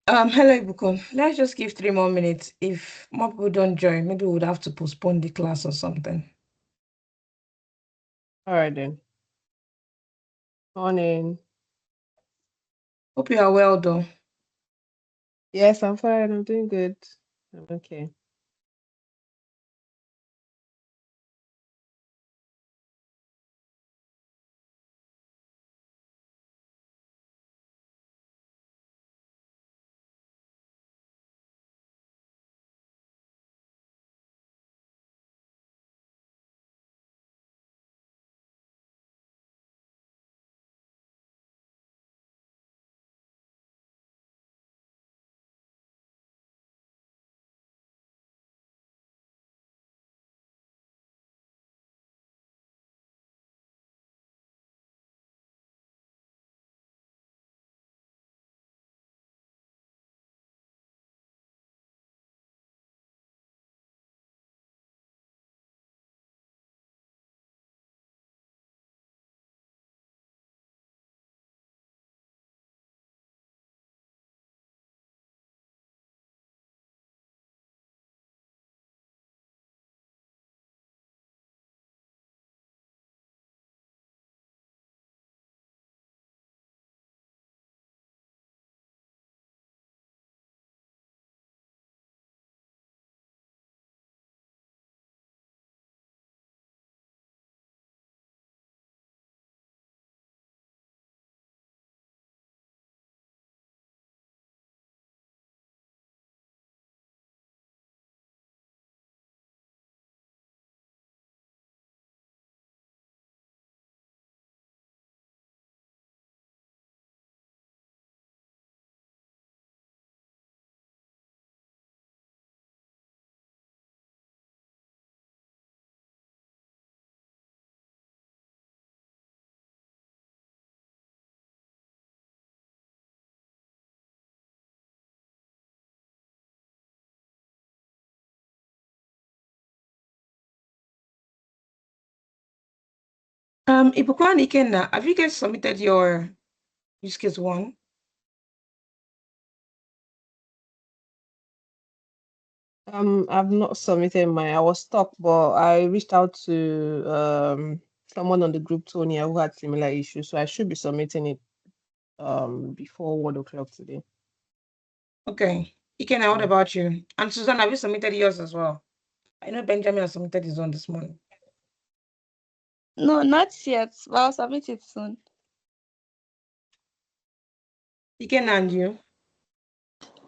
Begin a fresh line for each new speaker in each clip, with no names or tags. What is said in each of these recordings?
Hello, Ibukun. Let's just give 3 more minutes. If more people don't join, maybe we would have to postpone the class or something.
All right then. Morning.
Hope you are well, though.
Yes, I'm fine. I'm doing good. I'm okay.
Ibukun and Ikenna, have you guys submitted your use case 1?
I've not submitted mine. I was stuck, but I reached out to someone on the group, Tonya, who had similar issues. So I should be submitting it before 1 o'clock today.
Okay. Ikenna, what
Yeah.
about you? And Susan, have you submitted yours as well? I know Benjamin has submitted his own this morning.
No, not yet, but I'll submit it soon.
Ikenna and you?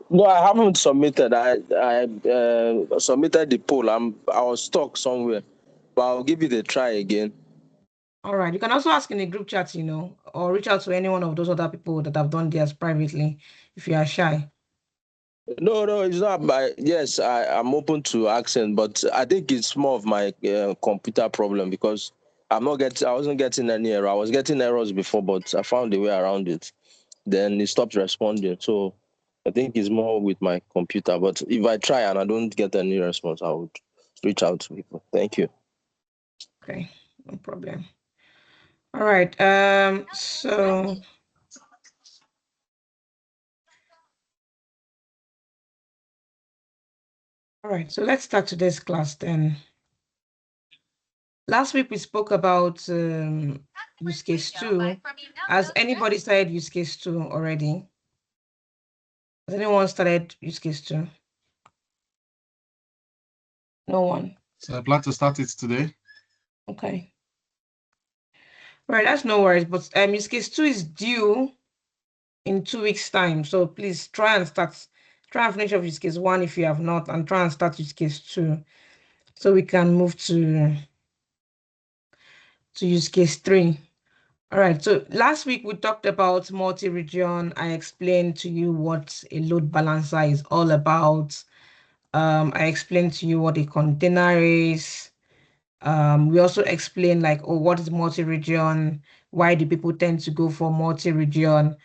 No, I haven't submitted. I submitted the poll. I was stuck somewhere, but I'll give it a try again.
All right. You can also ask in the group chat, or reach out to any one of those other people that have done theirs privately if you are shy.
No, it's not. Yes, I'm open to accent, but I think it's more of my computer problem because I wasn't getting any error. I was getting errors before, but I found a way around it. Then it stopped responding. So I think it's more with my computer. But if I try and I don't get any response, I would reach out to people. Thank you.
Okay, no problem. All right. So all right, so let's start today's class then. Last week we spoke about use case 2. Has anybody started use case 2 already? Has anyone started use case 2? No one.
So I plan to start it today.
Okay. Right, that's no worries. But use case 2 is due in 2 weeks' time. So please try and finish off use case 1 if you have not, and try and start use case 2 so we can move to use case 3. All right, so last week we talked about multi-region. I explained to you what a load balancer is all about. I explained to you what a container is. We also explained what is multi-region, why do people tend to go for multi-region,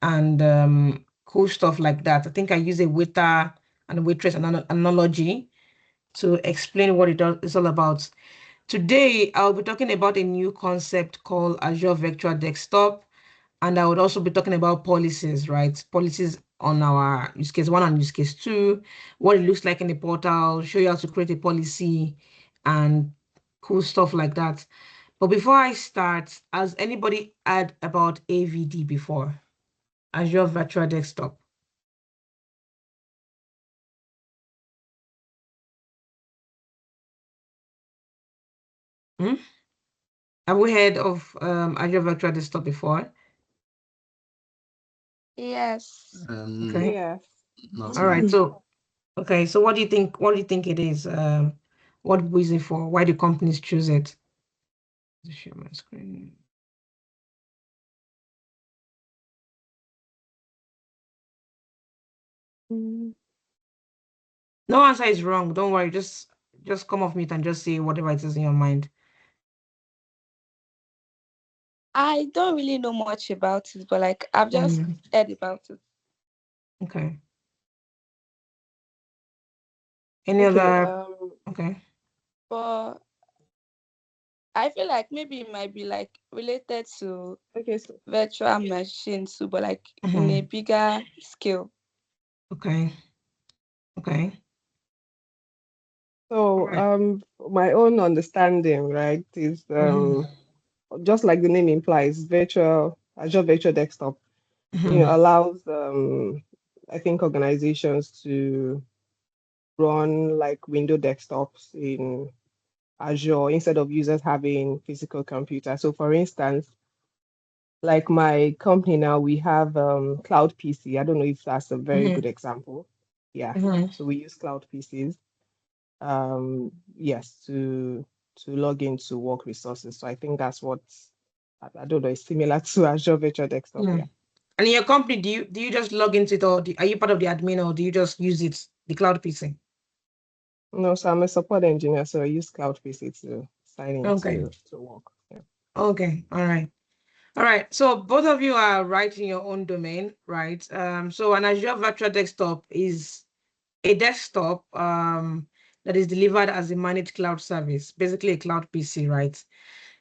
and cool stuff like that. I think I use a waiter and waitress analogy to explain what it's all about. Today, I'll be talking about a new concept called Azure Virtual Desktop, and I would also be talking about policies, right? Policies on our use case 1 and use case 2, what it looks like in the portal, show you how to create a policy and cool stuff like that. But before I start, has anybody heard about AVD before? Azure Virtual Desktop. Have we heard of Azure Virtual Desktop before?
Yes.
Okay.
Yes.
Not
All right.
really.
So, okay. So, what do you think? What do you think it is? What is it for? Why do companies choose it? Just share my screen.
Mm.
No answer is wrong. Don't worry. Just come off mute and just say whatever it is in your mind.
I don't really know much about it, but like I've just heard about it.
Okay. Any
Okay.
other? Okay.
But I feel like maybe it might be like related to
Okay. So
virtual machines too, but like in a bigger scale.
Okay. Okay.
So,
Right.
my own understanding, right, is just like the name implies, Azure Virtual Desktop, allows I think organizations to run like window desktops in Azure instead of users having physical computers. So, for instance, like my company now, we have Cloud PC. I don't know if that's a very good example. Yeah. So we use Cloud PCs. Yes, to log into work resources. So I think that's what I don't know, is similar to Azure Virtual Desktop. Yeah.
And in your company, do you just log into it, or are you part of the admin, or do you just use it, the Cloud PC?
No, so I'm a support engineer, so I use Cloud PC to sign in
Okay.
to work. Yeah.
Okay. All right. All right. So both of you are right in your own domain, right? So an Azure Virtual Desktop is a desktop that is delivered as a managed cloud service, basically a cloud PC, right?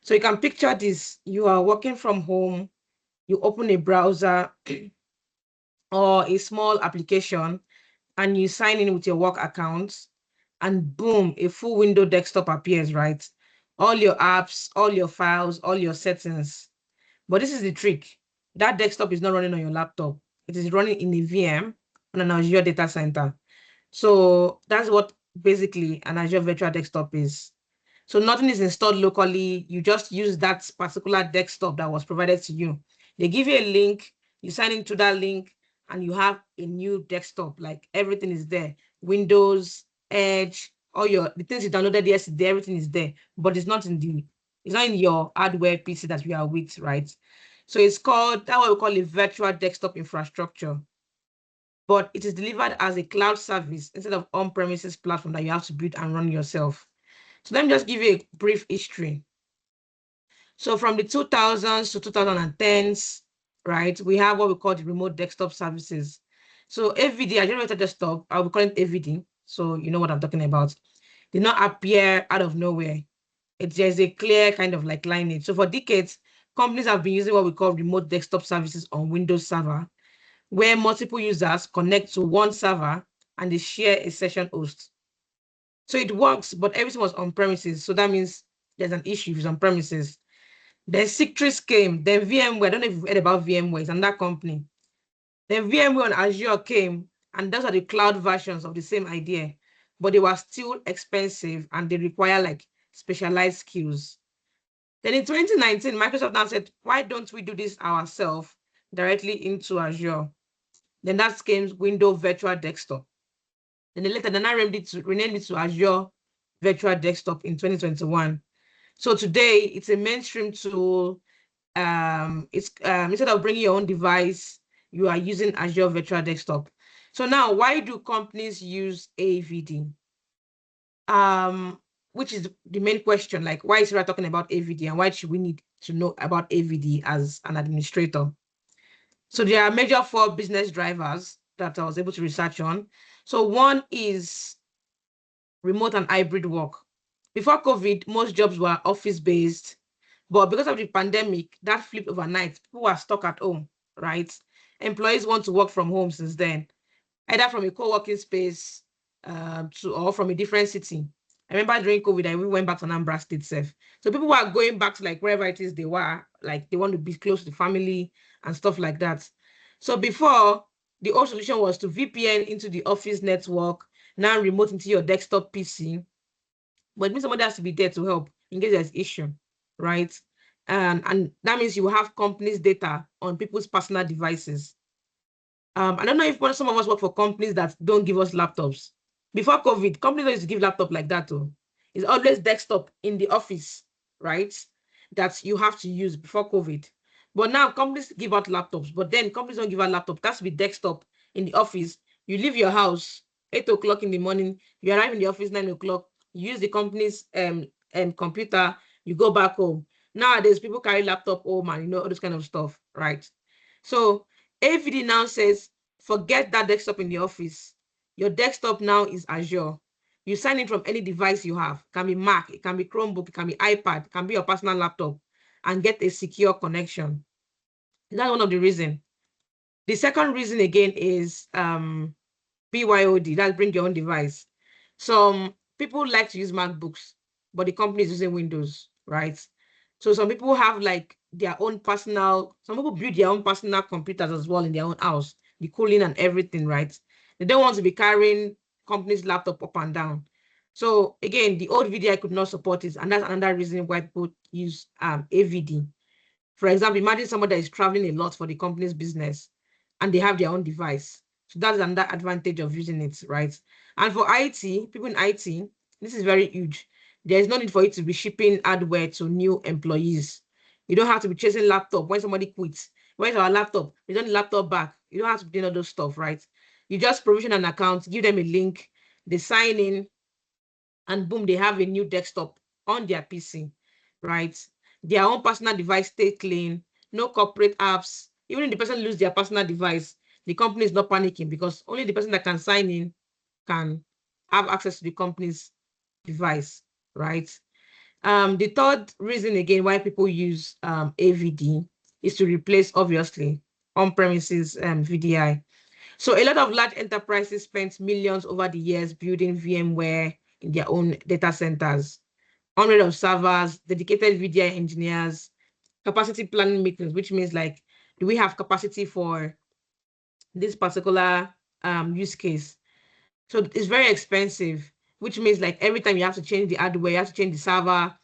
So you can picture this: you are working from home, you open a browser or a small application, and you sign in with your work account, and boom, a full window desktop appears, right? All your apps, all your files, all your settings. But this is the trick. That desktop is not running on your laptop. It is running in a VM on an Azure data center. So that's what basically an Azure Virtual Desktop is. So nothing is installed locally. You just use that particular desktop that was provided to you. They give you a link, you sign into that link, and you have a new desktop. Like everything is there. Windows, Edge, all the things you downloaded yesterday, everything is there. But it's not in your hardware PC that you are with, right? So it's called, that's what we call a virtual desktop infrastructure. But it is delivered as a cloud service instead of on-premises platform that you have to build and run yourself. So let me just give you a brief history. So from the 2000s to 2010s, right, we have what we call the remote desktop services. So AVD, Azure Virtual Desktop, I'll be calling it AVD, so you know what I'm talking about, did not appear out of nowhere. There's a clear kind of like lineage. So for decades, companies have been using what we call remote desktop services on Windows Server, where multiple users connect to one server and they share a session host. So it works, but everything was on premises. So that means there's an issue if it's on premises. Then Citrix came, then VMware. I don't know if you've heard about VMware, it's another company. Then VMware on Azure came, and those are the cloud versions of the same idea, but they were still expensive and they require like specialized skills. Then in 2019, Microsoft now said, why don't we do this ourselves directly into Azure? Then that came Windows Virtual Desktop. Then they renamed it to Azure Virtual Desktop in 2021. So today it's a mainstream tool. It's instead of bringing your own device, you are using Azure Virtual Desktop. So now, why do companies use AVD? Which is the main question, like why is Sarah talking about AVD and why should we need to know about AVD as an administrator? So there are major 4 business drivers that I was able to research on. So one is remote and hybrid work. Before COVID, most jobs were office-based, but because of the pandemic, that flipped overnight. People were stuck at home, right? employees want to work from home since then, either from a co-working space or from a different city. I remember during COVID, we went back to Anambra State Self. So people were going back to like wherever it is they were, like they want to be close to the family and stuff like that. So before, the old solution was to VPN into the office network, now remote into your desktop PC. But it means somebody has to be there to help in case there's issue, right? And that means you have companies' data on people's personal devices. I don't know if some of us work for companies that don't give us laptops. Before COVID, companies don't used to give laptop like that too. It's always desktop in the office, right? That you have to use before COVID. But now companies give out laptops, but then companies don't give out laptop. It has to be desktop in the office. You leave your house 8 o'clock in the morning, you arrive in the office 9 o'clock, you use the company's computer, you go back home. Nowadays, people carry laptop home and all this kind of stuff, right? So AVD now says, forget that desktop in the office. Your desktop now is Azure. You sign in from any device you have. It can be Mac, it can be Chromebook, it can be iPad, it can be your personal laptop, and get a secure connection. That's one of the reasons. The second reason again is BYOD, that's bring your own device. Some people like to use MacBooks, but the company is using Windows, right? So some people have like their own personal, some people build their own personal computers as well in their own house, the cooling and everything, right? They don't want to be carrying company's laptop up and down. So again, the old VDI could not support it, and that's another reason why people use AVD. For example, imagine somebody that is traveling a lot for the company's business and they have their own device. So that's another advantage of using it, right? And for IT, people in IT, this is very huge. There is no need for you to be shipping hardware to new employees. You don't have to be chasing laptop when somebody quits. Where's our laptop? We don't need laptop back. You don't have to do all those stuff, right? You just provision an account, give them a link, they sign in, and boom, they have a new desktop on their PC, right? Their own personal device stay clean, no corporate apps. Even if the person loses their personal device, the company is not panicking because only the person that can sign in can have access to the company's device, right? The third reason again why people use AVD is to replace, obviously, on-premises VDI. So a lot of large enterprises spent millions over the years building VMware in their own data centers, hundreds of servers, dedicated VDI engineers, capacity planning meetings, which means like, do we have capacity for this particular use case? So it's very expensive, which means like every time you have to change the hardware, you have to change the server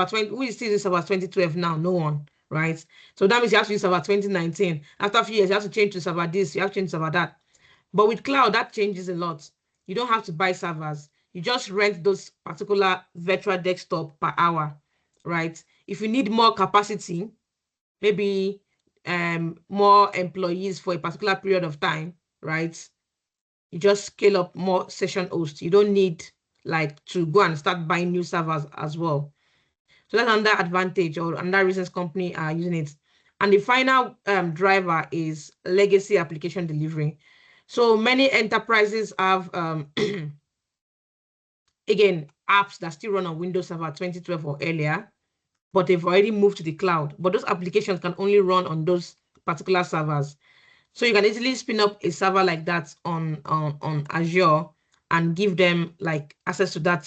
20, who is still using server 2012 now? No one, right? So that means you have to use server 2019. After a few years, you have to change to server this, you have to change server that. But with cloud, that changes a lot. You don't have to buy servers. You just rent those particular virtual desktop per hour, right? If you need more capacity, maybe more employees for a particular period of time, right? You just scale up more session hosts. You don't need like to go and start buying new servers as well. So that's another advantage or another reasons company are using it. And the final driver is legacy application delivery. So many enterprises have, again, apps that still run on Windows Server 2012 or earlier, but they've already moved to the cloud. But those applications can only run on those particular servers. So you can easily spin up a server like that on Azure and give them like access to that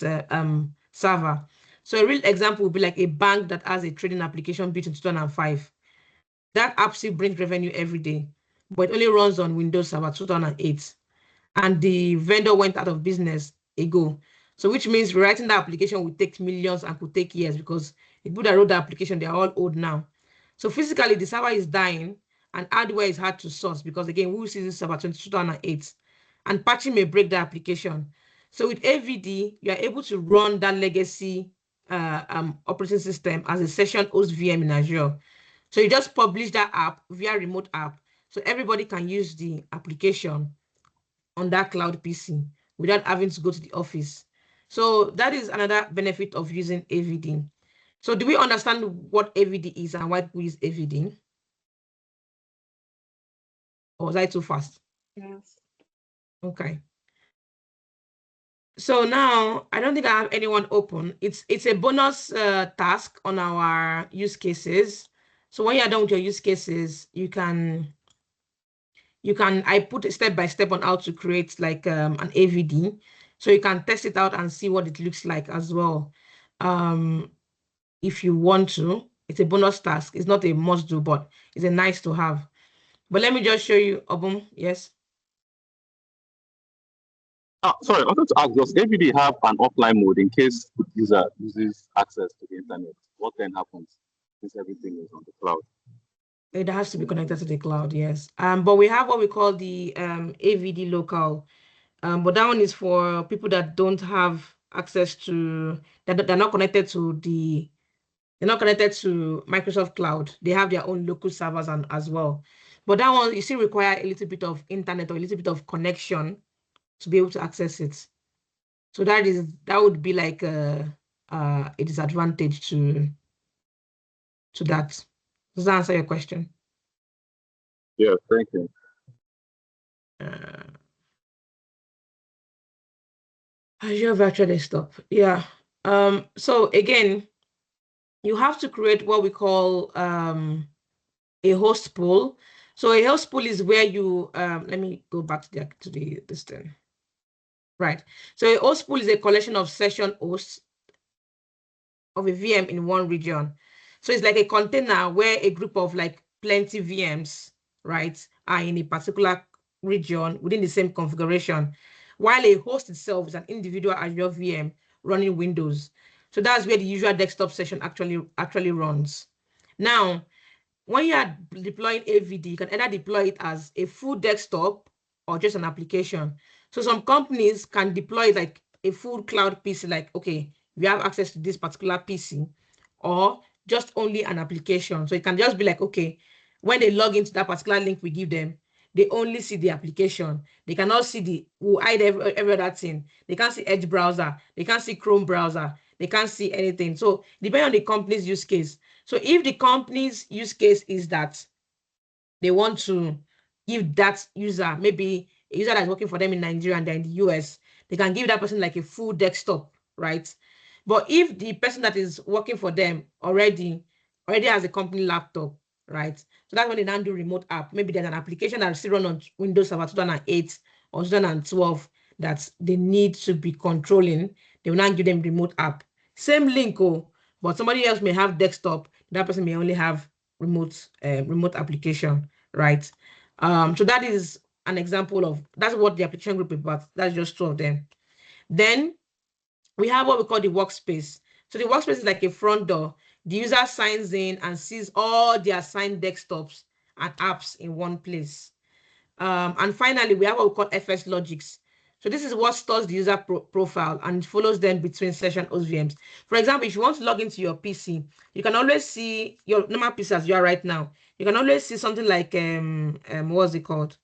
server. So a real example would be like a bank that has a trading application built in 2005. That app still brings revenue every day, but it only runs on Windows Server 2008. And the vendor went out of business ago. So which means rewriting that application would take millions and could take years because the people that wrote the application, they're all old now. So physically, the server is dying and hardware is hard to source because again, we see this server 2008 and patching may break the application. So with AVD, you are able to run that legacy operating system as a session host VM in Azure. So you just publish that app via remote app. So everybody can use the application on that cloud PC without having to go to the office. So that is another benefit of using AVD. So do we understand what AVD is and why we use AVD? Or was I too fast?
Yes.
Okay. So now I don't think I have anyone open. It's a bonus task on our use cases. So when you're done with your use cases, you can I put a step by step on how to create like an AVD. So you can test it out and see what it looks like as well. If you want to, it's a bonus task. It's not a must do, but it's a nice to have. But let me just show you, Obum. Yes.
Sorry, I wanted to ask, does AVD have an offline mode in case the user uses access to the internet? What then happens since everything is on the cloud?
It has to be connected to the cloud, yes. But we have what we call the AVD local. But that one is for people that don't have access to, they're not connected to they're not connected to Microsoft Cloud. They have their own local servers as well. But that one, you still require a little bit of internet or a little bit of connection to be able to access it. So that would be like a disadvantage to that. Does that answer your question?
Yeah, thank you.
Azure Virtual Desktop. Yeah. So again, you have to create what we call a host pool. So a host pool is where you let me go back to this thing. Right. So a host pool is a collection of session hosts of a VM in one region. So it's like a container where a group of like plenty VMs, right, are in a particular region within the same configuration, while a host itself is an individual Azure VM running Windows. So that's where the usual desktop session actually runs. Now, when you are deploying AVD, you can either deploy it as a full desktop or just an application. So some companies can deploy it like a full cloud PC, like, okay, we have access to this particular PC, or just only an application. So it can just be like, okay, when they log into that particular link we give them, they only see the application. They cannot see we'll hide every other thing. They can't see Edge browser. They can't see Chrome browser. They can't see anything. So depending on the company's use case. So if the company's use case is that they want to give that user, maybe a user that's working for them in Nigeria and they're in the US, they can give that person like a full desktop, right? But if the person that is working for them already has a company laptop, right? So that's when they now do remote app. Maybe there's an application that still run on Windows Server 2008 or 2012 that they need to be controlling. They will now give them remote app. Same link, but somebody else may have desktop. That person may only have remote application, right? So that is an example of, that's what the application group is about. That's just two of them. Then we have what we call the workspace. So the workspace is like a front door. The user signs in and sees all the assigned desktops and apps in one place. And finally, we have what we call FS logics. So this is what stores the user profile and follows them between session host VMs. For example, if you want to log into your PC, you can always see your normal PC as you are right now. You can always see something like what's it called?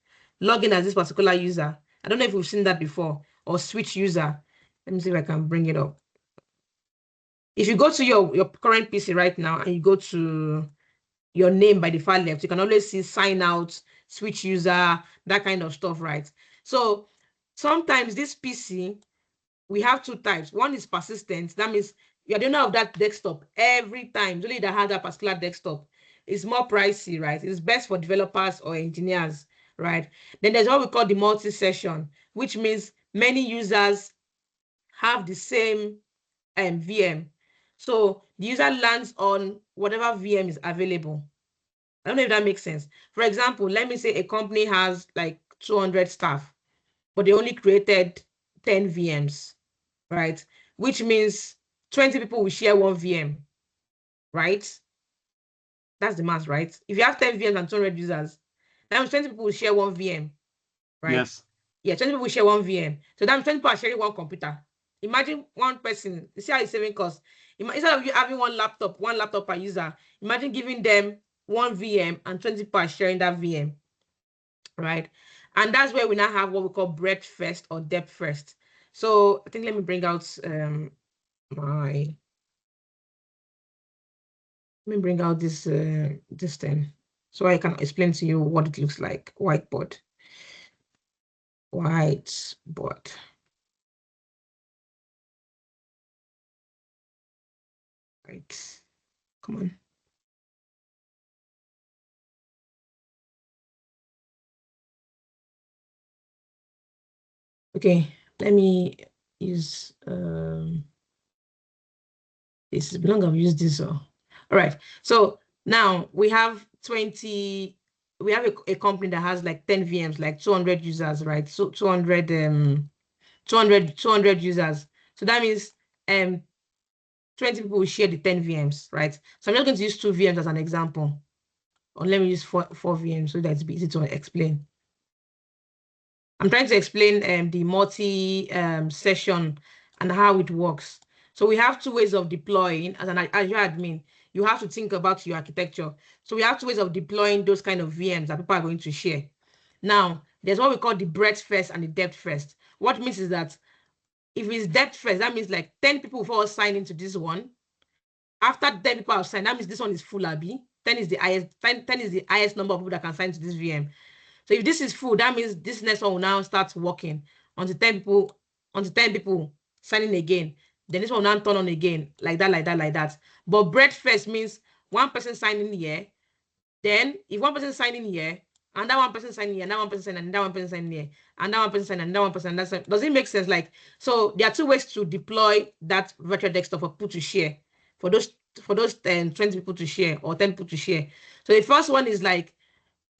Login as this particular user. I don't know if we've seen that before, or switch user. Let me see if I can bring it up. If you go to your current PC right now and you go to your name by the far left, you can always see sign out, switch user, that kind of stuff, right? So sometimes this PC, we have two types. One is persistent. That means you're the owner of that desktop every time. Only that has that particular desktop. It's more pricey, right? It's best for developers or engineers, right? Then there's what we call the multi-session, which means many users have the same VM. So the user lands on whatever VM is available. I don't know if that makes sense. For example, let me say a company has like 200 staff, but they only created 10 VMs, right? Which means 20 people will share one VM, right? That's the math, right? If you have 10 VMs and 200 users, that means 20 people will share one VM, right?
Yes.
Yeah, 20 people will share one VM. So that means 20 people are sharing one computer. Imagine one person, you see how it's saving costs. Instead of you having one laptop per user, imagine giving them one VM and 20 people are sharing that VM, right? And that's where we now have what we call breadth first or depth first. So I think let me bring out this thing so I can explain to you what it looks like. Whiteboard. Right. Come on. Okay, let me use this is long I've used this. All right, so now we have 20, we have a company that has like 10 VMs, like 200 users, right? So 200 users. So that means 20 people will share the 10 VMs, right? So I'm just going to use 2 VMs as an example. Or let me use four VMs so that it's easy to explain. I'm trying to explain the multi-session and how it works. So we have 2 ways of deploying. As an Azure admin, you have to think about your architecture. So we have 2 ways of deploying those kind of VMs that people are going to share. Now, there's what we call the breadth first and the depth first. What it means is that if it's depth first, that means like 10 people before sign into this one. After 10 people have signed, that means this one is full, Abi. 10 is the highest number of people that can sign to this VM. So if this is full, that means this next one will now start working until 10 people signing again. Then this one will now turn on again, like that. But breadth first means one person signing here. Then if one person signing here, and that one person signing here, and that one person signing, and that one person signing here, and that one person signing, and that one person, does it make sense? Like, so there are 2 ways to deploy that virtual desktop for people to share, for those 20 people to share or 10 people to share. So the first one is like,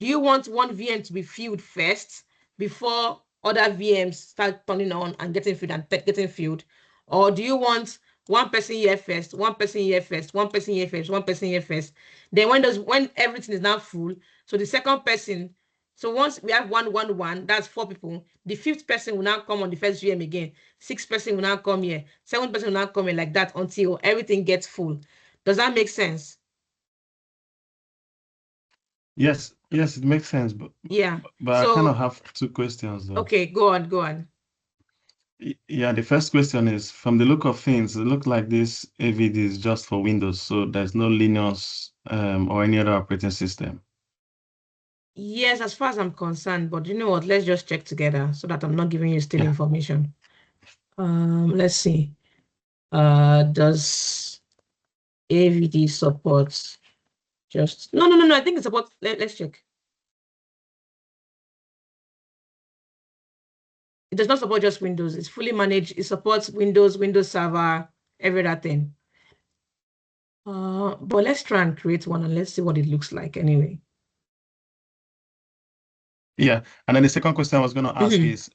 do you want one VM to be filled first before other VMs start turning on and getting filled and getting filled? Or do you want one person here first, one person here first, one person here first, one person here first? Then when everything is now full, so the second person, so once we have 111, that's 4 people. The 5th person will now come on the first VM again. 6th person will now come here. 7th person will now come here, like that until everything gets full. Does that make sense?
Yes, it makes sense, but
Yeah.
I
So
kind of have 2 questions though.
okay, go on.
Yeah, the first question is, from the look of things, it looks like this AVD is just for Windows, so there's no Linux or any other operating system.
Yes, as far as I'm concerned, but you know what? Let's just check together so that I'm not giving you still information. Let's see. Does AVD support just no? I think it supports. Let's check. It does not support just Windows. It's fully managed. It supports Windows, Windows Server, every other thing. But let's try and create one and let's see what it looks like anyway.
Yeah, and then the second question I was going to ask is,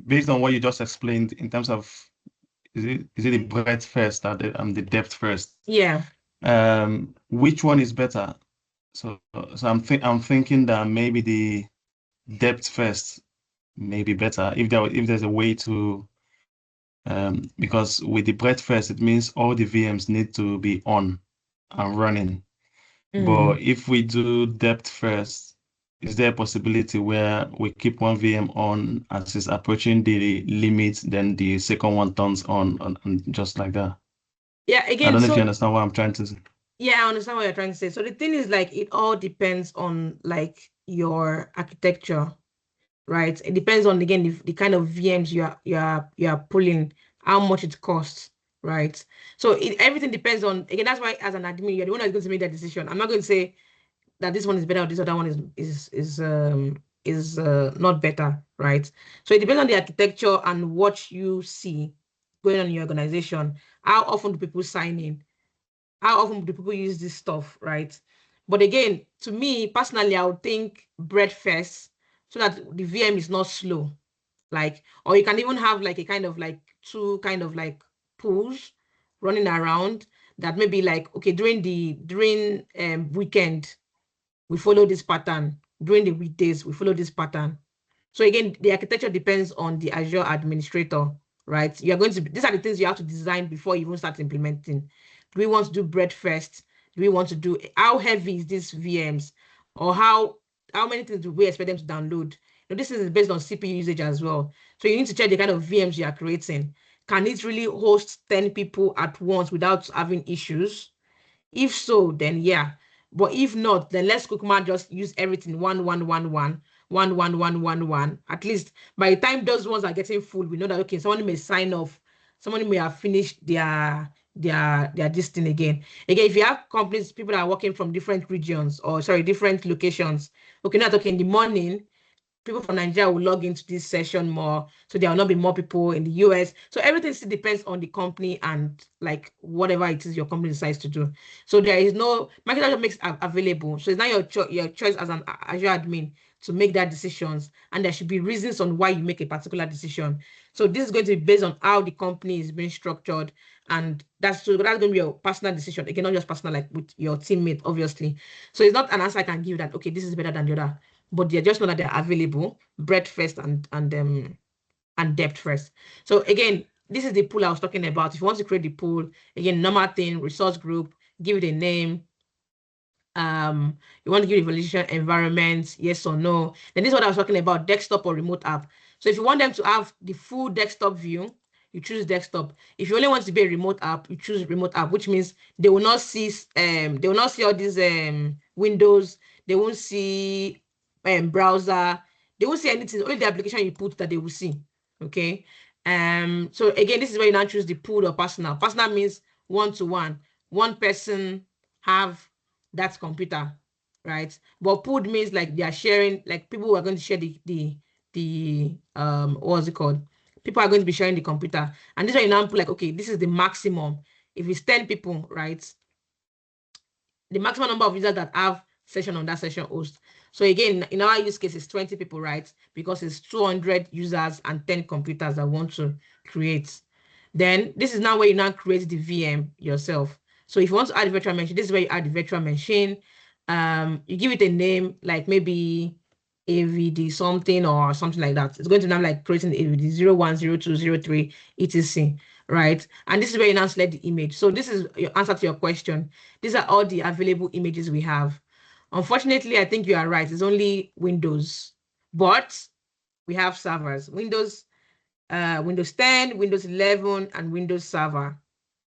based on what you just explained in terms of, is it the breadth first or the depth first?
Yeah.
Which one is better? So I'm thinking that maybe the depth first may be better if there's a way to, because with the breadth first, it means all the VMs need to be on and running. But if we do depth first, is there a possibility where we keep one VM on as it's approaching the limit, then the second one turns on and just like that?
Yeah, again,
I don't know if you understand what I'm trying to say.
Yeah, I understand what you're trying to say. So the thing is, like, it all depends on like your architecture, right? It depends on, again, the kind of VMs you are pulling, how much it costs, right? So everything depends on, again, that's why as an admin, you're the one that's going to make that decision. I'm not going to say that this one is better or this other one is not better, right? So it depends on the architecture and what you see going on in your organization. How often do people sign in? How often do people use this stuff, right? But again, to me personally, I would think breadth first so that the VM is not slow. Like, or you can even have like a kind of like 2 kind of like pools running around that maybe like, okay, during weekend, we follow this pattern. During the weekdays, we follow this pattern. So again, the architecture depends on the Azure administrator, right? These are the things you have to design before you even start implementing. Do we want to do breadth first? Do we want to do, how heavy is this VMs? Or how many things do we expect them to download? This is based on CPU usage as well. So you need to check the kind of VMs you are creating. Can it really host 10 people at once without having issues? If so, then yeah. But if not, then let's just use everything 1-1-1-1, 1-1-1-1-1. At least by the time those ones are getting full, we know that okay, someone may sign off, someone may have finished their this thing again. Again, if you have companies, people that are working from different regions or different locations, okay, not okay in the morning, people from Nigeria will log into this session more, so there will not be more people in the US. So everything still depends on the company and like whatever it is your company decides to do. So there is no Microsoft makes available. So it's not your choice as an Azure admin to make that decisions, and there should be reasons on why you make a particular decision. So this is going to be based on how the company is being structured, and that's going to be your personal decision. Again, not just personal, like with your teammate, obviously. So it's not an answer I can give that okay, this is better than the other, but they just know that they're available, breadth first and depth first. So again, this is the pool I was talking about. If you want to create the pool, again, normal thing, resource group, give it a name. You want to give evaluation environment, yes or no. Then this is what I was talking about, desktop or remote app. So if you want them to have the full desktop view, you choose desktop. If you only want to be a remote app, you choose remote app, which means they will not see all these windows, they won't see browser, they won't see anything, only the application you put that they will see. Okay. So again, this is where you now choose the pool or personal. Personal means one-to-one. One person have that computer, right? But pooled means like they are sharing, like people who are going to share the what's it called? People are going to be sharing the computer. And this is why you now put like, okay, this is the maximum. If it's 10 people, right? The maximum number of users that have session on that session host. So again, in our use case, it's 20 people, right? Because it's 200 users and 10 computers that want to create. Then this is now where you now create the VM yourself. So if you want to add a virtual machine, this is where you add the virtual machine. You give it a name, like maybe AVD something or something like that. It's going to now like creating the AVD 010203 etc. Right? And this is where you now select the image. So this is your answer to your question. These are all the available images we have. Unfortunately, I think you are right. It's only Windows, but we have servers. Windows 10, Windows 11, and Windows Server.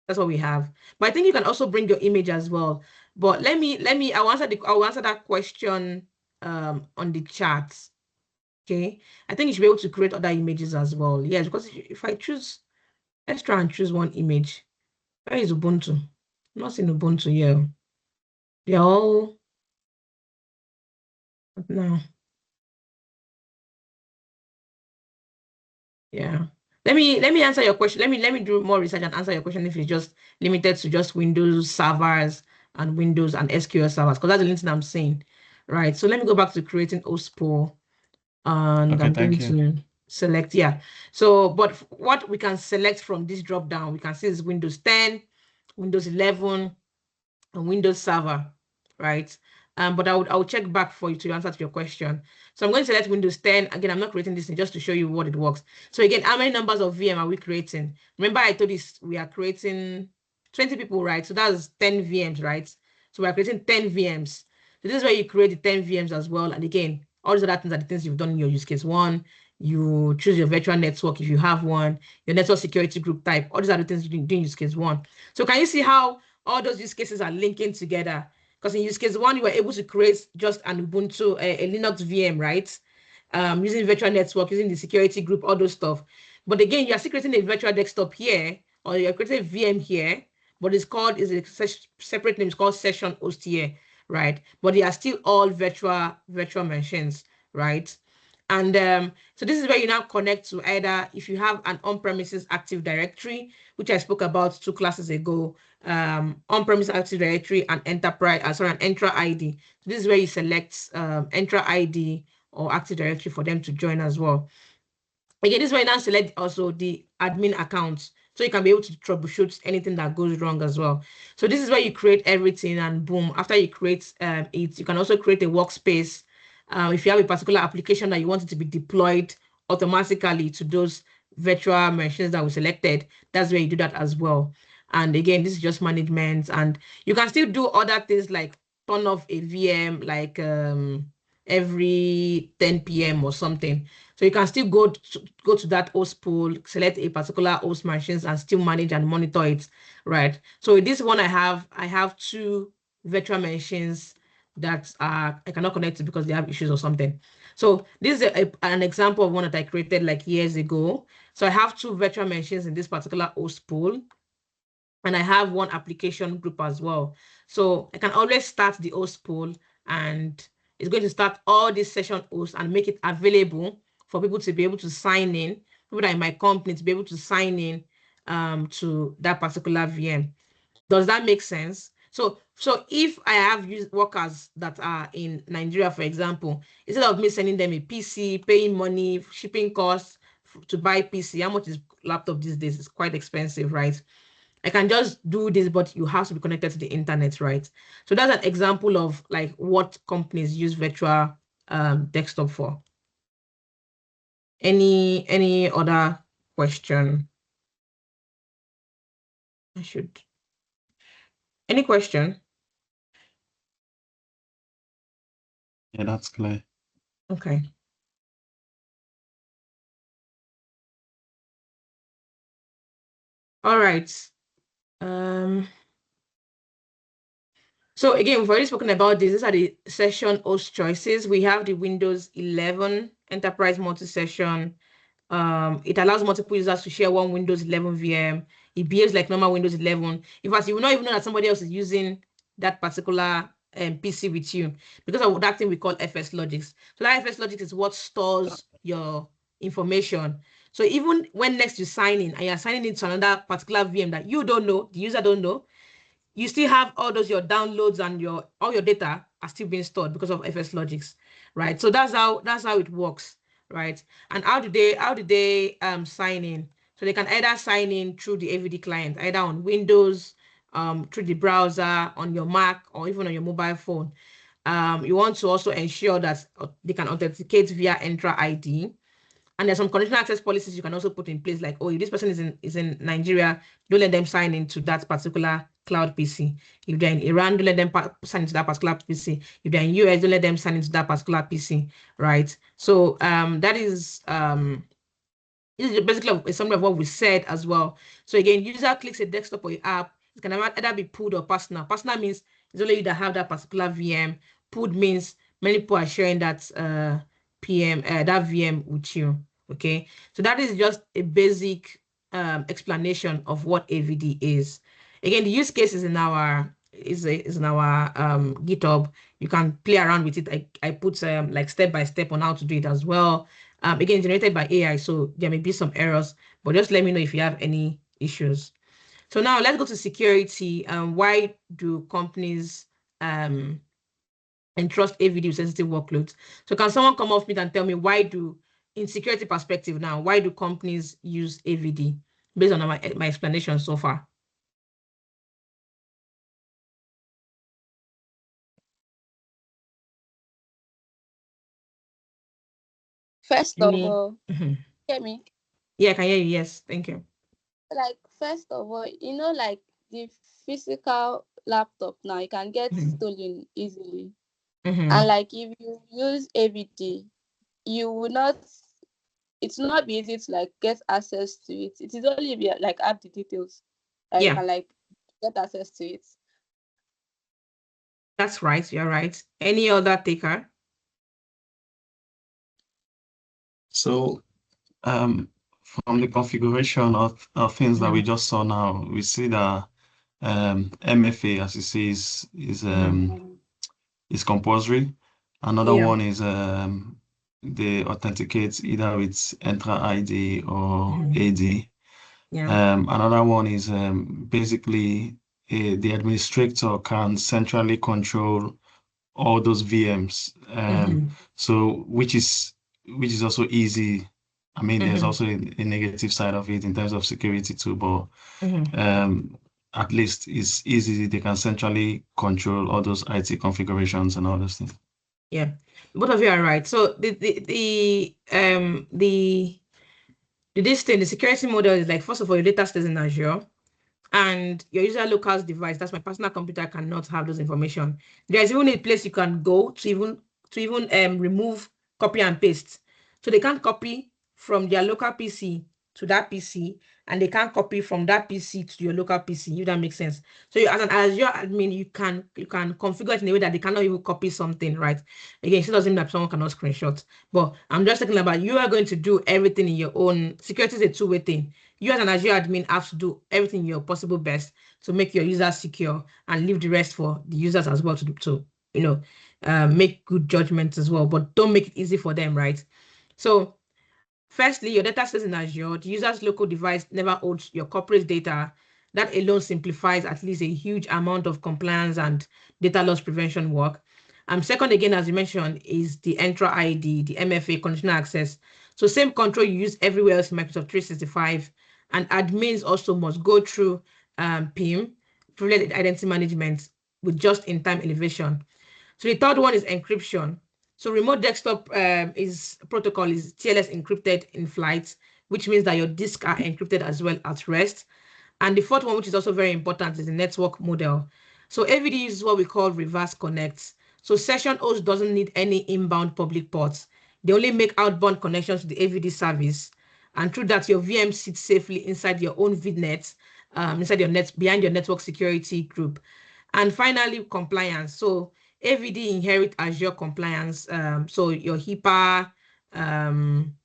That's what we have. But I think you can also bring your image as well. But I'll answer that question on the chat. Okay. I think you should be able to create other images as well. Yes, because if I choose, let's try and choose one image. Where is Ubuntu? I'm not seeing Ubuntu here. They're all no. Yeah. Let me answer your question. Let me do more research and answer your question if it's just limited to just Windows servers and Windows and SQL servers, because that's the only thing I'm saying. Right. So let me go back to creating host pool, and
Okay,
I'm going
thank you.
to select, yeah. So, but what we can select from this drop down, we can see is Windows 10, Windows 11, and Windows Server, right? But I will check back for you to answer to your question. So I'm going to select Windows 10. Again, I'm not creating this just to show you what it works. So again, how many numbers of VM are we creating? Remember, I told you we are creating 20 people, right? So that's 10 VMs, right? So we're creating 10 VMs. So this is where you create the 10 VMs as well. And again, all these other things are the things you've done in your use case. One, you choose your virtual network if you have one, your network security group type, all these are the things you do in use case one. So can you see how all those use cases are linking together? Because in use case one, you were able to create just an Ubuntu, a Linux VM, right? Using virtual network, using the security group, all those stuff. But again, you're still creating a virtual desktop here, or you're creating a VM here, but it's a separate name, it's called session host here, right? But they are still all virtual machines, right? And so this is where you now connect to either if you have an on-premises Active Directory, which I spoke about 2 classes ago, on-premise Active Directory and an Entra ID. So this is where you select Entra ID or Active Directory for them to join as well. Again, this is where you now select also the admin accounts, so you can be able to troubleshoot anything that goes wrong as well. So this is where you create everything, and boom, after you create it, you can also create a workspace. If you have a particular application that you want it to be deployed automatically to those virtual machines that we selected, that's where you do that as well. And again, this is just management, and you can still do other things like turn off a VM like every 10 p.m. or something. So you can still go to that host pool, select a particular host machines and still manage and monitor it, right? So this one I have 2 virtual machines that I cannot connect to because they have issues or something. So this is an example of one that I created like years ago. So I have 2 virtual machines in this particular host pool, and I have 1 application group as well. So I can always start the host pool and is going to start all these session hosts and make it available for people to be able to sign in, people that are in my company to be able to sign in to that particular VM. Does that make sense? So if I have workers that are in Nigeria, for example, instead of me sending them a PC, paying money, shipping costs to buy PC, how much is laptop these days? It's quite expensive, right? I can just do this, but you have to be connected to the internet, right? So that's an example of like what companies use virtual desktop for. Any other question? Any question?
Yeah, that's clear.
Okay. All right. So again, we've already spoken about this. These are the session host choices. We have the Windows 11 Enterprise Multi-Session. It allows multiple users to share one Windows 11 VM. It behaves like normal Windows 11. In fact, you will not even know that somebody else is using that particular PC with you because of that thing we call FSLogix. So that FSLogix is what stores your information. So even when next you sign in and you're signing into another particular VM that you don't know, the user don't know, you still have all those your downloads and all your data are still being stored because of FSLogix, right? So that's how it works, right? And how do they sign in? So they can either sign in through the AVD client, either on Windows, through the browser, on your Mac, or even on your mobile phone. You want to also ensure that they can authenticate via Entra ID. And there's some conditional access policies you can also put in place, like, oh, if this person is in Nigeria, don't let them sign into that particular cloud PC. If they're in Iran, don't let them sign into that particular PC. If they're in US, don't let them sign into that particular PC, right? So that is basically a summary of what we said as well. So again, user clicks a desktop or your app. It can either be pooled or personal. Personal means it's only you that have that particular VM. Pooled means many people are sharing that that VM with you. Okay, so that is just a basic explanation of what AVD is. Again, the use case is in our GitHub. You can play around with it. I put like step by step on how to do it as well. Again, generated by AI, so there may be some errors, but just let me know if you have any issues. So now let's go to security. Why do companies entrust AVD with sensitive workloads? So can someone come off me and tell me in security perspective now, why do companies use AVD based on my explanation so far?
First of all, hear me?
Yeah, I can hear you. Yes, thank you.
Like, first of all, like the physical laptop now, you can get stolen easily. And like if you use AVD, you will not, it's not be easy to like get access to it. It is only if you like add the details that you can like get access to it.
That's right, you're right. Any other taker?
So from the configuration of things that we just saw now, we see that MFA, as you see, is compulsory. Another one is they authenticate either with Entra ID or AD. Another one is basically the administrator can centrally control all those VMs. So which is also easy. I mean, there's also a negative side of it in terms of security too, but at least it's easy. They can centrally control all those IT configurations and all those things.
Yeah, both of you are right. So the security model is like, first of all, your data stays in Azure, and your user locals device, that's my personal computer, cannot have those information. There's even a place you can go to even remove copy and paste. So they can't copy from their local PC to that PC, and they can't copy from that PC to your local PC, if that makes sense. So as an Azure admin, you can configure it in a way that they cannot even copy something, right? Again, it doesn't mean that someone cannot screenshot. But I'm just talking about you are going to do everything in your own. Security is a two-way thing. You as an Azure admin have to do everything your possible best to make your users secure and leave the rest for the users as well to make good judgments as well, but don't make it easy for them, right? So firstly, your data stays in Azure. The user's local device never holds your corporate data. That alone simplifies at least a huge amount of compliance and data loss prevention work. Second, again, as you mentioned, is the Entra ID, the MFA, conditional access. So same control you use everywhere else in Microsoft 365. And admins also must go through PIM, Privileged Identity Management, with just-in-time elevation. So the third one is encryption. So remote desktop protocol is TLS encrypted in flight, which means that your disks are encrypted as well at rest. And the fourth one, which is also very important, is the network model. So AVD uses what we call reverse connects. So session host doesn't need any inbound public ports. They only make outbound connections to the AVD service. And through that, your VM sits safely inside your own VNet, inside your net, behind your network security group. And finally, compliance. So AVD inherit Azure compliance. So your HIPAA,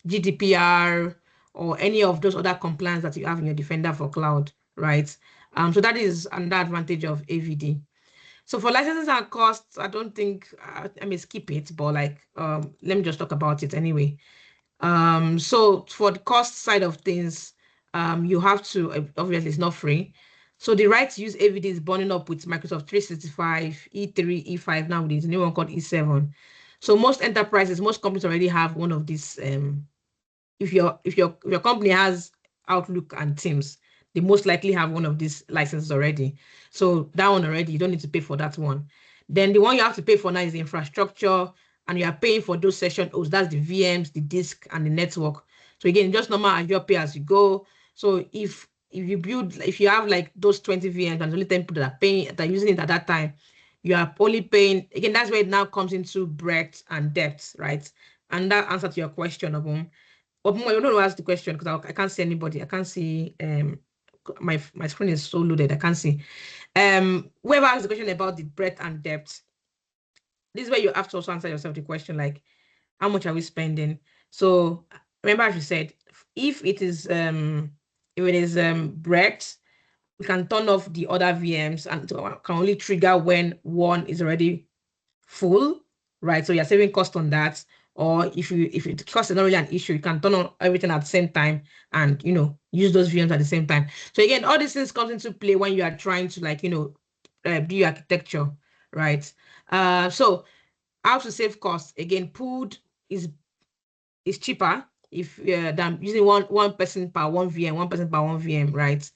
GDPR, or any of those other compliance that you have in your Defender for Cloud, right? So that is another advantage of AVD. So for licenses and costs, I don't think, I may skip it, but let me just talk about it anyway. So for the cost side of things, you have to, obviously it's not free. So the right to use AVD is bundling up with Microsoft 365, E3, E5, now there's a new one called E7. So most enterprises, most companies already have one of these. If your company has Outlook and Teams, they most likely have one of these licenses already. So that one already, you don't need to pay for that one. Then the one you have to pay for now is the infrastructure, and you are paying for those session hosts. That's the VMs, the disk, and the network. So again, just normal Azure pay as you go. So if you have like those 20 VMs and only 10 people that are using it at that time, you are only paying, again, that's where it now comes into breadth and depth, right? And that answer to your question, Obum. You don't ask the question because I can't see anybody. I can't see my screen is so loaded. I can't see. Whoever asked the question about the breadth and depth, this is where you have to also answer yourself the question like, how much are we spending? So remember, as you said, if it is breadth, we can turn off the other VMs and can only trigger when one is already full, right? So you're saving cost on that. Or if it cost is not really an issue, you can turn on everything at the same time and use those VMs at the same time. So again, all these things comes into play when you are trying to do your architecture, right? So how to save costs? Again, pooled is cheaper if than using one person per one VM, right?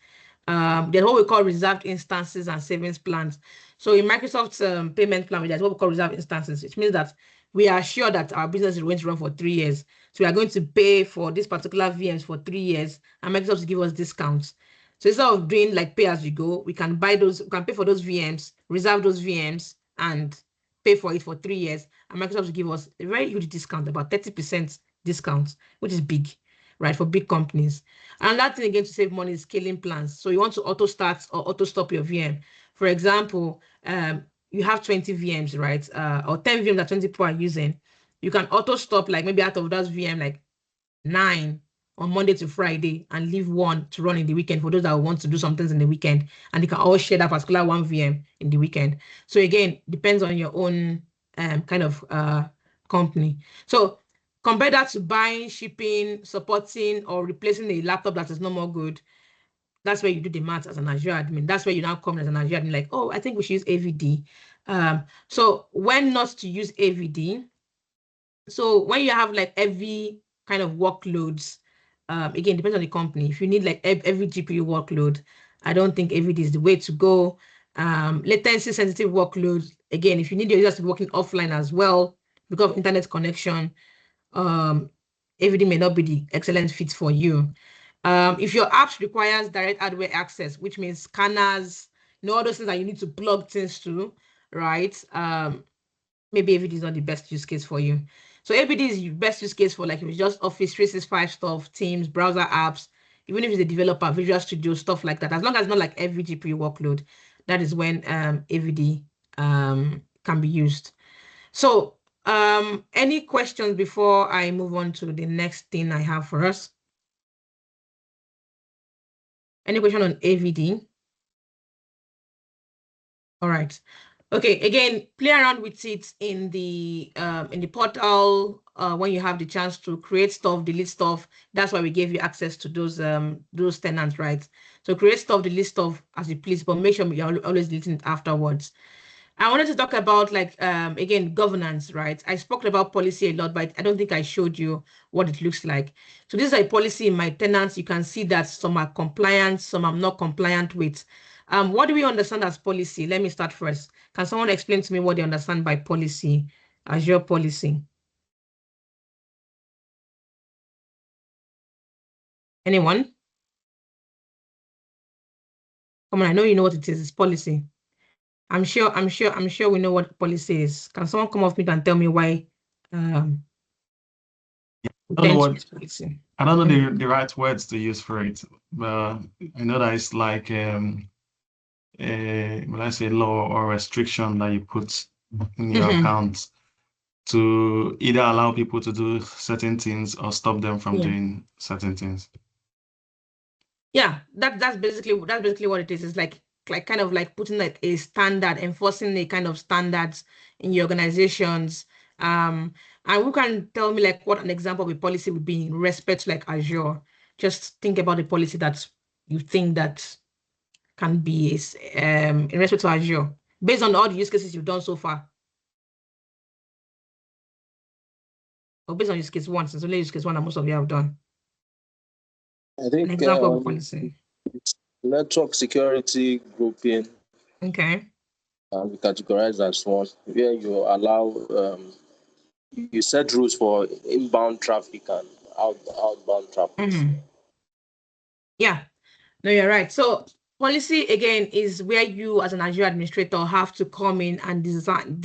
There's what we call reserved instances and savings plans. So in Microsoft's payment plan, there's what we call reserved instances, which means that we are sure that our business is going to run for 3 years. So we are going to pay for this particular VMs for 3 years, and Microsoft will give us discounts. So instead of doing like pay as you go, we can pay for those VMs, reserve those VMs, and pay for it for 3 years. And Microsoft will give us a very huge discount, about 30% discount, which is big, right, for big companies. Another thing again to save money is scaling plans. So you want to auto start or auto stop your VM. For example, you have 20 VMs, right? Or 10 VMs that 20 people are using. You can auto stop like maybe out of those VM, like 9 on Monday to Friday and leave 1 to run in the weekend for those that want to do some things in the weekend. And they can all share that particular 1 VM in the weekend. So again, depends on your own kind of company. So compare that to buying, shipping, supporting, or replacing a laptop that is no more good. That's where you do the math as an Azure admin. That's where you now come as an Azure admin, like, oh, I think we should use AVD. So when not to use AVD, so when you have like heavy kind of workloads, again, depends on the company. If you need like every GPU workload, I don't think AVD is the way to go. Latency sensitive workloads, again, if you need your users to be working offline as well because of internet connection, AVD may not be the excellent fit for you. If your apps requires direct hardware access, which means scanners, all those things that you need to plug things to, right? Maybe AVD is not the best use case for you. So AVD is the best use case for like if it's just Office 365 stuff, Teams, browser apps, even if it's a developer, Visual Studio, stuff like that. As long as it's not like every GPU workload, that is when AVD can be used. So any questions before I move on to the next thing I have for us? Any question on AVD? All right. Okay, again, play around with it in the portal when you have the chance to create stuff, delete stuff. That's why we gave you access to those tenants, right? So create stuff, delete stuff as you please, but make sure you're always deleting it afterwards. I wanted to talk about again, governance, right? I spoke about policy a lot, but I don't think I showed you what it looks like. So this is a policy in my tenants. You can see that some are compliant, some I'm not compliant with. What do we understand as policy? Let me start first. Can someone explain to me what they understand by policy, Azure policy? Anyone? Come on, I know you know what it is. It's policy. I'm sure we know what policy is. Can someone come off mute and tell me why?
I don't know I don't know the right words to use for it, but I know that it's like will I say law or restriction that you put in your account to either allow people to do certain things or stop them from doing certain things.
Yeah, that's basically what it is. It's like kind of like putting like a standard, enforcing a kind of standards in your organizations. And who can tell me like what an example of a policy would be in respect to like Azure? Just think about the policy that you think that can be in respect to Azure, based on all the use cases you've done so far. Or based on use case one, since only use case one and most of you have done.
I think
an example of policy.
Network security grouping.
Okay.
We categorize as one where you allow you set rules for inbound traffic and outbound traffic.
Yeah, no, you're right. So policy again is where you as an Azure administrator have to come in and design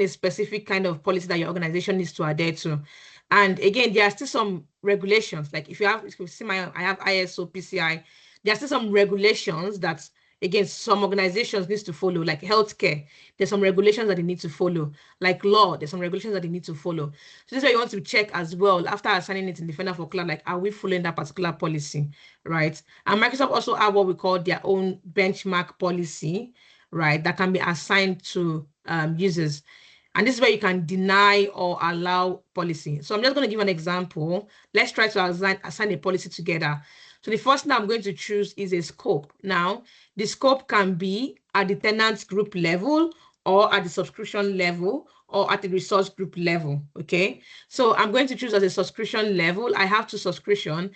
a specific kind of policy that your organization needs to adhere to. And again, there are still some regulations. Like if you see I have ISO PCI, there are still some regulations that again, some organizations need to follow, like healthcare. There's some regulations that they need to follow, like law. There's some regulations that they need to follow. So this is where you want to check as well after assigning it in Defender for Cloud, like, are we following that particular policy, right? And Microsoft also have what we call their own benchmark policy, right? That can be assigned to users. And this is where you can deny or allow policy. So I'm just going to give an example. Let's try to assign a policy together. So the first thing I'm going to choose is a scope. Now, the scope can be at the tenant group level or at the subscription level or at the resource group level, okay? So I'm going to choose as a subscription level. I have two subscriptions,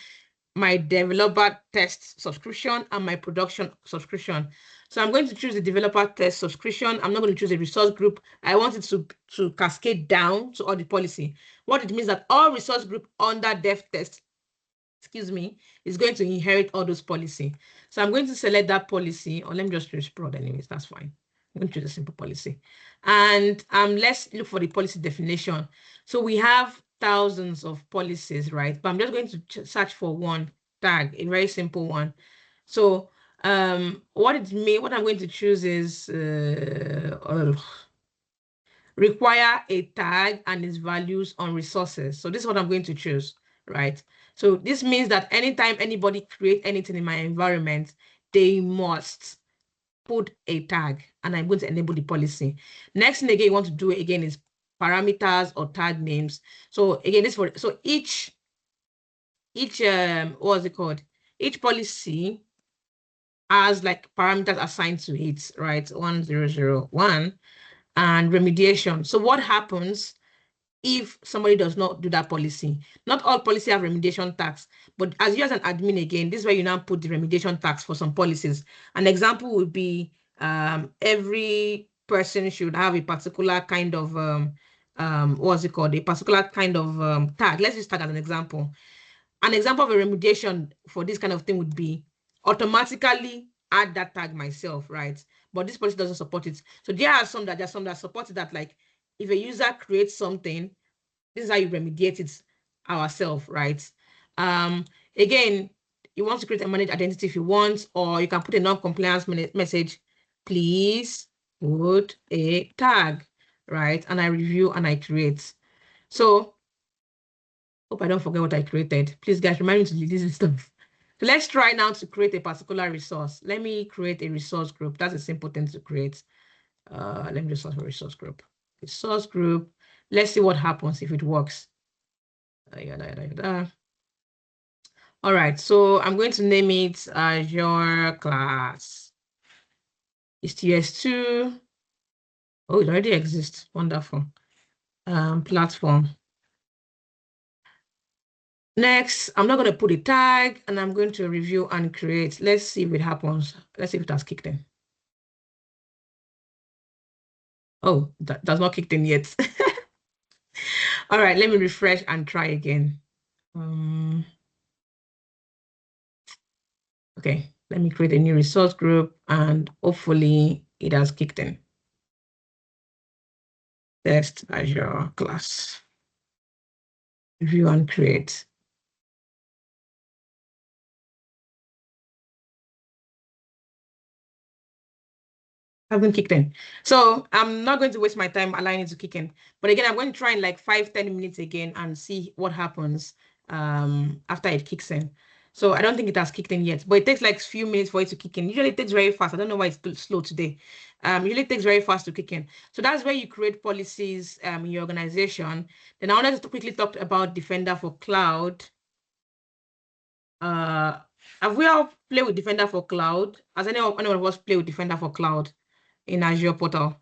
my developer test subscription and my production subscription. So I'm going to choose the developer test subscription. I'm not going to choose a resource group. I want it to cascade down to all the policy. What it means that all resource group under dev test, is going to inherit all those policy. So I'm going to select that policy, or let me just choose prod anyways, that's fine. I'm going to choose a simple policy. And let's look for the policy definition. So we have thousands of policies, right? But I'm just going to search for one tag, a very simple one. So what I'm going to choose is require a tag and its values on resources. So this is what I'm going to choose, right? So this means that anytime anybody create anything in my environment, they must put a tag, and I'm going to enable the policy. Next thing again you want to do again is parameters or tag names. So again, each what's it called? Each policy has like parameters assigned to it, right? 1001 and remediation. So what happens if somebody does not do that policy? Not all policy have remediation tags, but as you as an admin, again, this is where you now put the remediation tags for some policies. An example would be every person should have a particular kind of what's it called? A particular kind of tag. Let's just tag as an example. An example of a remediation for this kind of thing would be automatically add that tag myself, right? But this policy doesn't support it. So there are some that support it, that like if a user creates something, this is how you remediate it ourselves, right? Again, you want to create a managed identity if you want, or you can put a non-compliance message, please put a tag, right? And I review and I create. So hope I don't forget what I created. Please, guys, remind me to delete this stuff. So let's try now to create a particular resource. Let me create a resource group. That's a simple thing to create. Let me just search for resource group. Resource group. Let's see what happens if it works. All right, so I'm going to name it Azure class. It's TS2. Oh, it already exists. Wonderful. Platform. Next, I'm not going to put a tag, and I'm going to review and create. Let's see if it happens. Let's see if it has kicked in. Oh, that's not kicked in yet. All right, let me refresh and try again. Okay, let me create a new resource group, and hopefully it has kicked in. Test Azure class. Review and create. Haven't kicked in. So I'm not going to waste my time allowing it to kick in. But again, I'm going to try in like 5-10 minutes again and see what happens after it kicks in. So I don't think it has kicked in yet, but it takes like a few minutes for it to kick in. Usually it takes very fast. I don't know why it's slow today. Usually it takes very fast to kick in. So that's where you create policies in your organization. Then I wanted to quickly talk about Defender for Cloud. Have we all played with Defender for Cloud? Has anyone of us played with Defender for Cloud in Azure portal?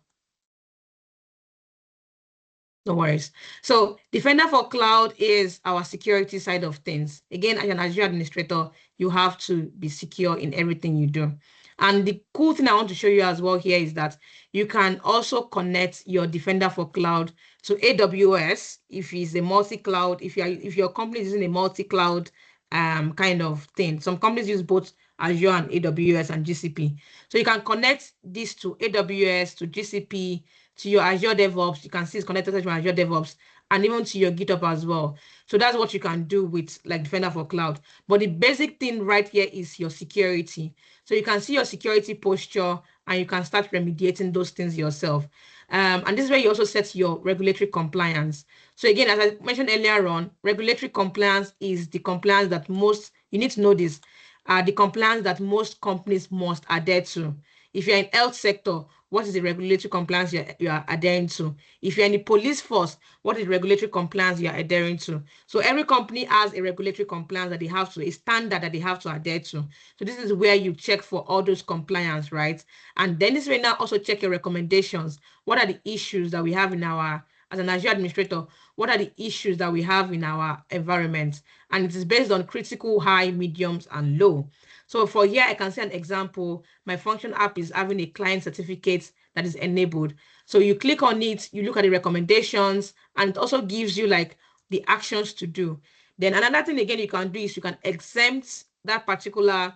No worries. So Defender for Cloud is our security side of things. Again, as an Azure administrator, you have to be secure in everything you do. And the cool thing I want to show you as well here is that you can also connect your Defender for Cloud to AWS if it's a multi-cloud, if your company is using a multi-cloud kind of thing. Some companies use both Azure and AWS and GCP. So you can connect this to AWS, to GCP, to your Azure DevOps. You can see it's connected to your Azure DevOps and even to your GitHub as well. So that's what you can do with like Defender for Cloud. But the basic thing right here is your security. So you can see your security posture and you can start remediating those things yourself. And this is where you also set your regulatory compliance. So again, as I mentioned earlier on, regulatory compliance is the compliance that you need to know this, the compliance that most companies must adhere to. If you're in health sector, what is the regulatory compliance you are adhering to? If you're in the police force, what is the regulatory compliance you are adhering to? So every company has a regulatory compliance that they have to, a standard that they have to adhere to. So this is where you check for all those compliance, right? And then this way now also check your recommendations. What are the issues that we have in our, as an Azure administrator, what are the issues that we have in our environment? And it is based on critical, high, mediums, and low. So for here, I can see an example. My function app is having a client certificate that is enabled. So you click on it, you look at the recommendations, and it also gives you like the actions to do. Then another thing again you can do is you can exempt that particular,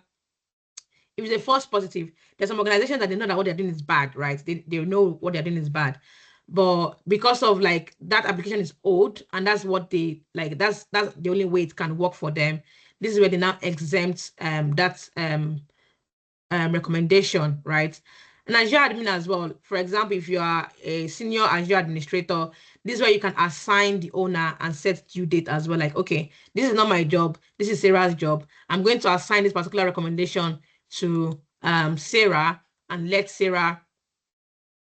if it's a false positive, there's some organizations that they know that what they're doing is bad, right? They know what they're doing is bad. But because of like that application is old and that's what they like, that's the only way it can work for them. This is where they now exempt that recommendation, right? And Azure admin as well. For example, if you are a senior Azure administrator, this is where you can assign the owner and set due date as well. Like, okay, this is not my job. This is Sarah's job. I'm going to assign this particular recommendation to Sarah and let Sarah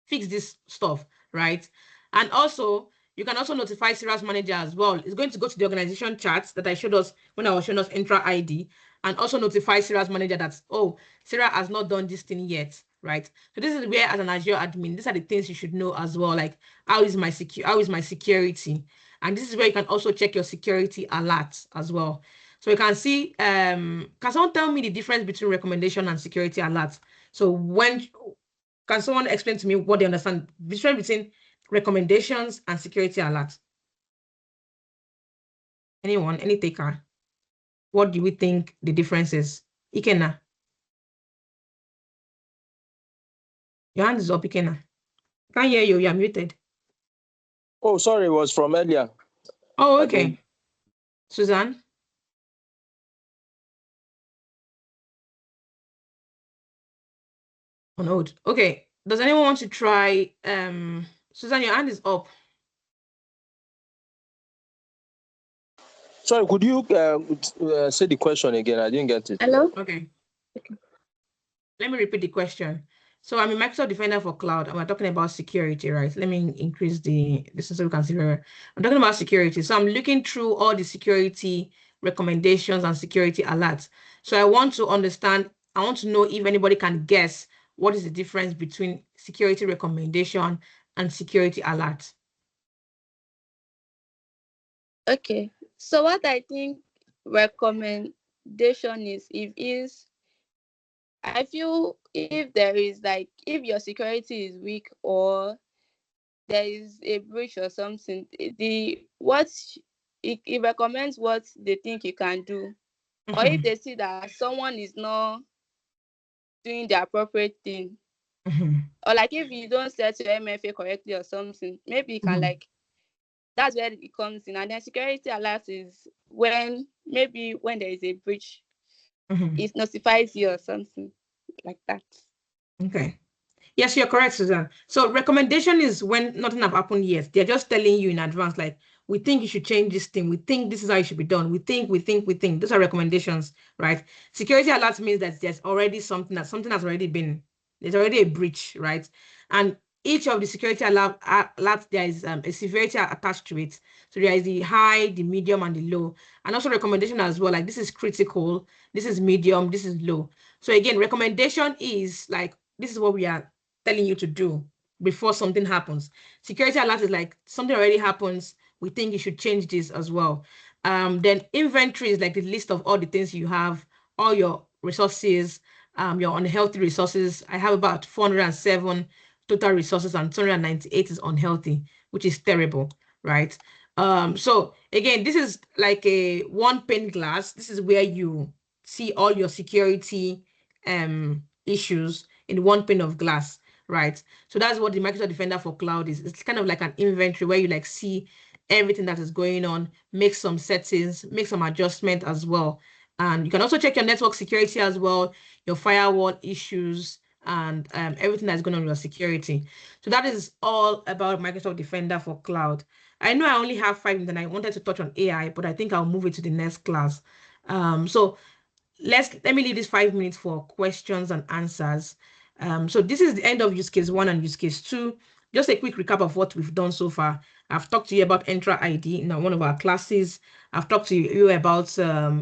fix this stuff, right? And also, you can also notify Sarah's manager as well. It's going to go to the organization charts that I showed us when I was showing us Entra ID, and also notify Sarah's manager that, oh, Sarah has not done this thing yet, right? So this is where, as an Azure admin, these are the things you should know as well, like how is my security? And this is where you can also check your security alerts as well. So you can see, can someone tell me the difference between recommendation and security alerts? So can someone explain to me what they understand the difference between recommendations and security alerts? Anyone, any taker? What do we think the difference is? Ikenna. Your hand is up, Ikenna. Can't hear you, you're muted.
Oh, sorry, it was from earlier.
Oh, okay. Suzanne? On hold. Okay. Does anyone want to try? Suzanne, your hand is up.
Sorry, could you say the question again? I didn't get it.
Hello?
Okay. Let me repeat the question. So I'm a Microsoft Defender for Cloud, and we're talking about security, right? Let me increase this so we can see her. I'm talking about security. So I'm looking through all the security recommendations and security alerts. So I want to understand, I want to know if anybody can guess what is the difference between security recommendation and security alert.
Okay. So what I think recommendation is I feel if there is like, if your security is weak or there is a breach or something, it recommends what they think you can do. Or if they see that someone is not doing the appropriate thing, or like if you don't set your MFA correctly or something, maybe you can like, that's where it comes in. And then security alert is when maybe when there is a breach, it notifies you or something like that.
Okay. Yes, you're correct, Susan. So recommendation is when nothing have happened yet. They're just telling you in advance, like, we think you should change this thing. We think this is how it should be done. We think. Those are recommendations, right? Security alert means that there's already something has already been, there's already a breach, right? And each of the security alerts, there is a severity attached to it. So there is the high, the medium, and the low. And also recommendation as well, like this is critical, this is medium, this is low. So again, recommendation is like, this is what we are telling you to do before something happens. Security alert is like something already happens. We think you should change this as well. Then inventory is like the list of all the things you have, all your resources, your unhealthy resources. I have about 407 total resources and 298 is unhealthy, which is terrible, right? So again, this is like a one pane glass. This is where you see all your security issues in one pane of glass, right? So that's what the Microsoft Defender for Cloud is. It's kind of like an inventory where you like see everything that is going on, make some settings, make some adjustment as well. And you can also check your network security as well, your firewall issues, and everything that's going on with your security. So that is all about Microsoft Defender for Cloud. I know I only have 5 minutes and I wanted to touch on AI, but I think I'll move it to the next class. So let me leave this 5 minutes for questions and answers. So this is the end of use case 1 and use case 2. Just a quick recap of what we've done so far. I've talked to you about Entra ID in one of our classes. I've talked to you about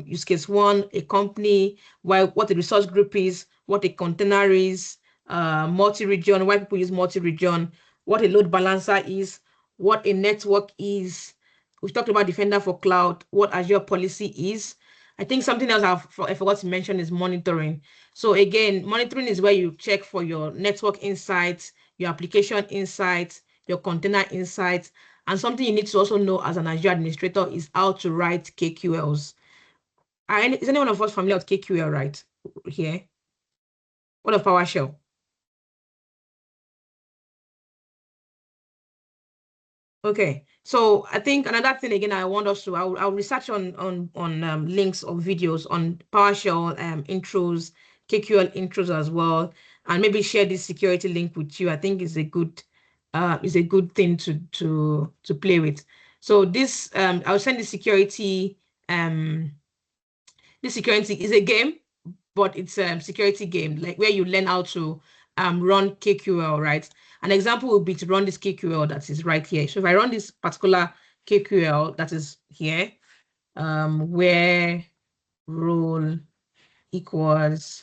use case 1, a company, what the resource group is, what a container is, multi-region, why people use multi-region, what a load balancer is, what a network is. We've talked about Defender for Cloud, what Azure policy is. I think something else I forgot to mention is monitoring. So again, monitoring is where you check for your network insights, your application insights, your container insights, and something you need to also know as an Azure administrator is how to write KQLs. Is anyone of us familiar with KQL right here? What of PowerShell? Okay, so I think another thing again, I want us to, I'll research on links or videos on PowerShell intros, KQL intros as well, and maybe share this security link with you. I think is a good thing to play with. So this I'll send the security. This security is a game, but it's a security game like where you learn how to run KQL, right? An example would be to run this KQL that is right here. So if I run this particular KQL that is here, where role equals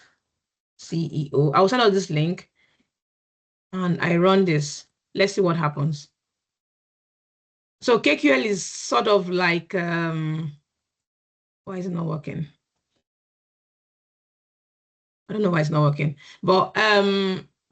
CEO, I'll send out this link and I run this. Let's see what happens. So KQL is sort of like, why is it not working? I don't know why it's not working, but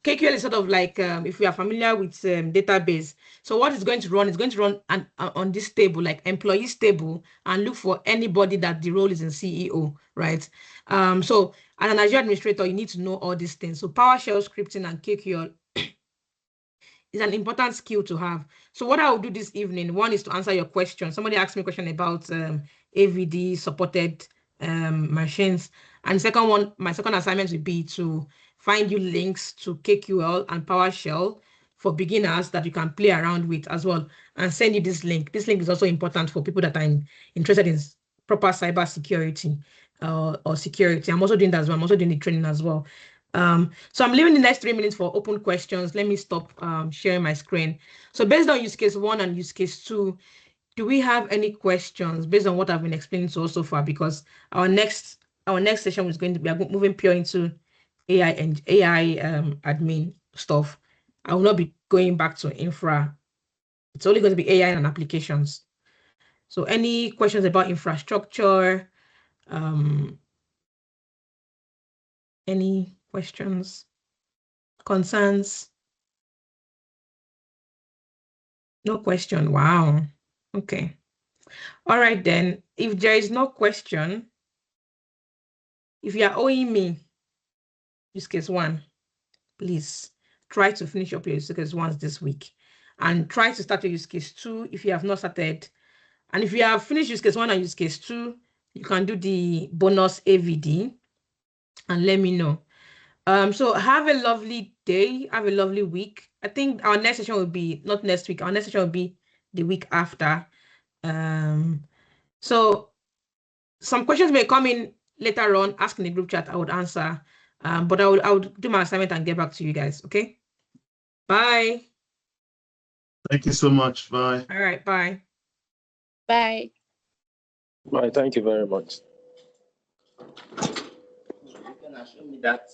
KQL is sort of like, if we are familiar with database. So what it's going to run, on this table, like employees table, and look for anybody that the role is in CEO, right? So as an Azure administrator, you need to know all these things. So PowerShell scripting and KQL is an important skill to have. So what I will do this evening, one is to answer your question. Somebody asked me a question about AVD supported machines. And second one, my second assignment will be to find you links to KQL and PowerShell for beginners that you can play around with as well, and send you this link. This link is also important for people that are interested in proper cyber security or security. I'm also doing that as well. I'm also doing the training as well. So I'm leaving the next 3 minutes for open questions. Let me stop sharing my screen. So based on use case 1 and use case 2, do we have any questions based on what I've been explaining to us so far? Because our next session is going to be moving pure into AI and AI admin stuff. I will not be going back to infra. It's only going to be AI and applications. So any questions about infrastructure? Any questions, concerns? No question. Wow. Okay. All right then. If there is no question, if you are owing me use case 1, please try to finish up your use case 1 this week, and try to start your use case 2 if you have not started. And if you have finished use case 1 and use case 2, you can do the bonus AVD and let me know. So have a lovely day. Have a lovely week. I think our next session will be not next week. Our next session will be the week after. So some questions may come in later on. Ask in the group chat. I would answer. But I would do my assignment and get back to you guys. Okay. Bye.
Thank you so much. Bye.
All right. Bye.
Bye.
Right, thank you very much.
You can show me that.